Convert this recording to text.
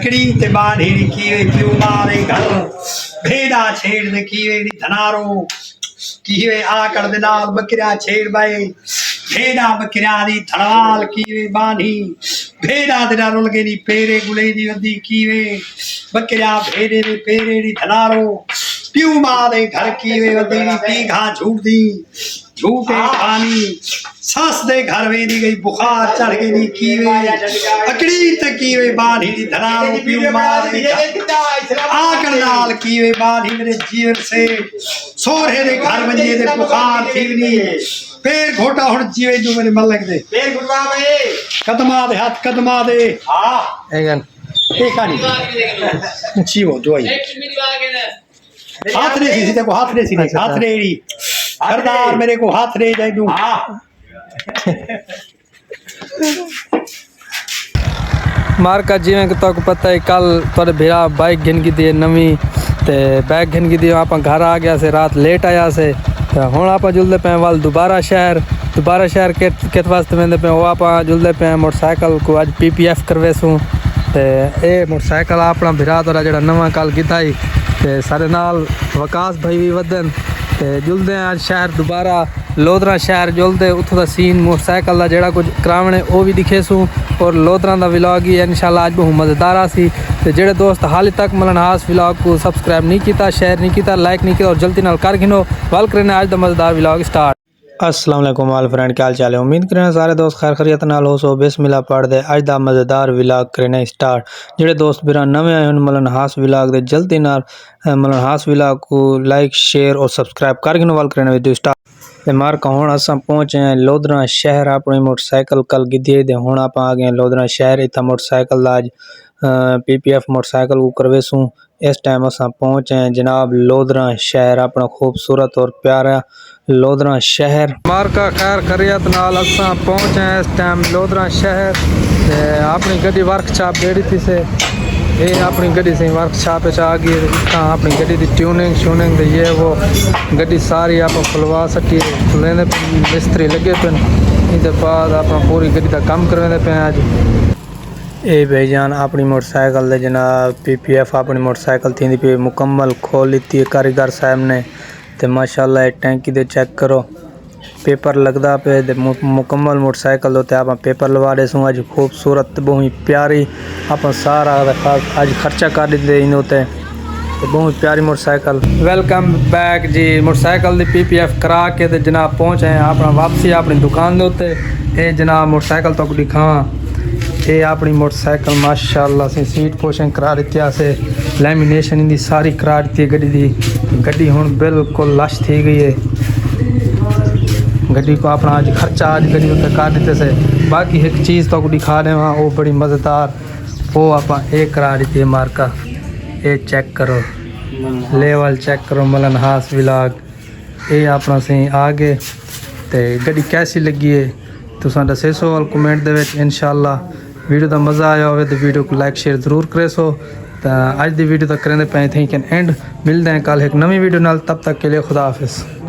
अकड़ी ते बाढ़ी कीवे क्यों मारे घर भेड़ा छेड़ दे कीवे धनारो कीवे आकड़ दे नाल बकरिया छेड़ बाए भेड़ा बकरिया दी धड़वाल कीवे बानी भेड़ा दे नाल लगे दी पेरे गुले दी वदी कीवे बकरिया भेड़े दे पेरे दी धनारो प्यू मारे घर कीवे वदी पी घा झूठ दी झूठे पानी सास दे घर वे दी गई बुखार चढ़ गई दी कीवे अकड़ी ते कीवे बाढ़ी दी धनारो प्यू मारे आकड़ नाल कीवे बाढ़ी मेरे जीवन से सोरे दे घर वंजे दे बुखार थीवनी पैर घोटा हुण जीवे जो मेरे मन लगदे पैर घुटवा बे कदमा दे हाथ कदमा दे हां एगन ठीक आनी जीवो जोई हाथ रे सी देखो हाथ रे सी हाथ रेड़ी सरदार मेरे को हाथ रे जाए दूं हां मार्का जिवें कि तक पता है कल तोरे भेड़ा बाइक घिन की दी नवी ते बैग घिन की दी आप घर आ गया से रात लेट आया से हुण आप जुलदे पे वाल दोबारा शहर के वास्ते वेंदे पे आप जुलदे पे मोटरसाइकिल को अज PPF करवेसूं ते ए मोटरसाइकिल अपना भेड़ा तोरा जेड़ा नवा कल कीता ते सारे नाल वकास भाई भी वदन ते जुलदे आज शहर दोबारा लोधरा शहर जुलदे उत्थों दा सीन मोटरसाइकिल दा जेड़ा कुछ करावणे ओ भी दिखेसूं और लोधरा दा व्लॉग ही इंशाल्लाह आज बहुत मज़ेदार सी ते जेड़े दोस्त हाल तक मलनहास व्लॉग को सब्सक्राइब नहीं किया शेयर नहीं किया लाइक नहीं किया और जल्दी नाल कर गिनो वाल करने आज दा मज़ेदार व्लॉग स्टार्ट। अस्सलाम वालेकुम ऑल फ्रेंड क्या हाल चाल है उम्मीद करें सारे दोस्त खैर खैरियत नाल हो सो बिस्मिल्लाह पढ़ दे अज दा मज़ेदार व्लॉग करने स्टार्ट जेड़े दोस्त बिरा नवे आए हैं मलनहास व्लॉग दे जल्दी नाल मलनहास व्लॉग को लाइक शेयर और सब्सक्राइब कर गिनो वाल करने वीडियो स्टार्ट ते मार्का हुण असां पहुंचे हैं लोधरा शहर अपनी मोटरसाइकिल कल गिद्धी ते हुण आप आ गए लोधरा शहर इतना मोटरसाइकिल आज PPF मोटरसाइकिल को करवेसूं इस टाइम असां पहुंचे हैं जनाब लोधरा शहर अपना खूबसूरत और प्यारा लोधरा शहर मार्का खैर खैरियत नाल असां पहुंचे हैं इस टाइम लोधरा शहर ते अपनी गड्डी वर्कशॉप जेड़ी थी से ये अपनी गड्डी से वर्कशॉप आ गई अपनी गड्डी की ट्यूनिंग श्यूनिंग ये वो गड्डी सारी आप खुलवा सकी खुलेंदे मिस्त्री लगे पे इसके बाद आप पूरी गड्डी का काम करवाते पे अज ये भाईजान अपनी मोटरसाइकिल दे जनाब PPF अपनी मोटरसाइकिल थी पे मुकम्मल खोल ली कारीगर साहब ने तो माशाल्लाह टैंकी दे चेक करो पेपर लगता पे मुकम्मल मोटरसाइकिल होते आप पेपर लगा दे सूँ अज खूबसूरत बहुत प्यारी आप सारा अज खर्चा कर दे इन होते तो बहुत प्यारी मोटरसाइकिल वेलकम बैक जी मोटरसाइकिल दी PPF करा के तो जनाब पहुँचे हैं अपना वापसी अपनी दुकान दे उत्ते ये जनाब मोटरसाइकिल तो दिखावा ये अपनी मोटरसाइकिल माशाल्लाह से सीट पोशन करा दी से लैमीनेशन इनकी सारी करा दी है गड्डी हुण बिल्कुल लश थी गई है गड्डी को अपना आज खर्चा आज गड्डी उत्ते कर दिते से बाकी एक चीज़ तो दिखा देवा वो बड़ी मज़ेदार वो आप करा दी है मार्का ये चेक करो लेवल चेक करो मलनहास व्लॉग ये अपना से आगे तो गड्डी कैसी लगी है तुसां दसे सो कमेंट दे विच इंशाल्लाह वीडियो का मज़ा आया हो तो वीडियो को लाइक शेयर जरूर करे सो तो अज दी वीडियो तक करें पे थिंक एंड मिलते हैं कल एक नवी वीडियो नाल तब तक के लिए खुदा हाफिज़।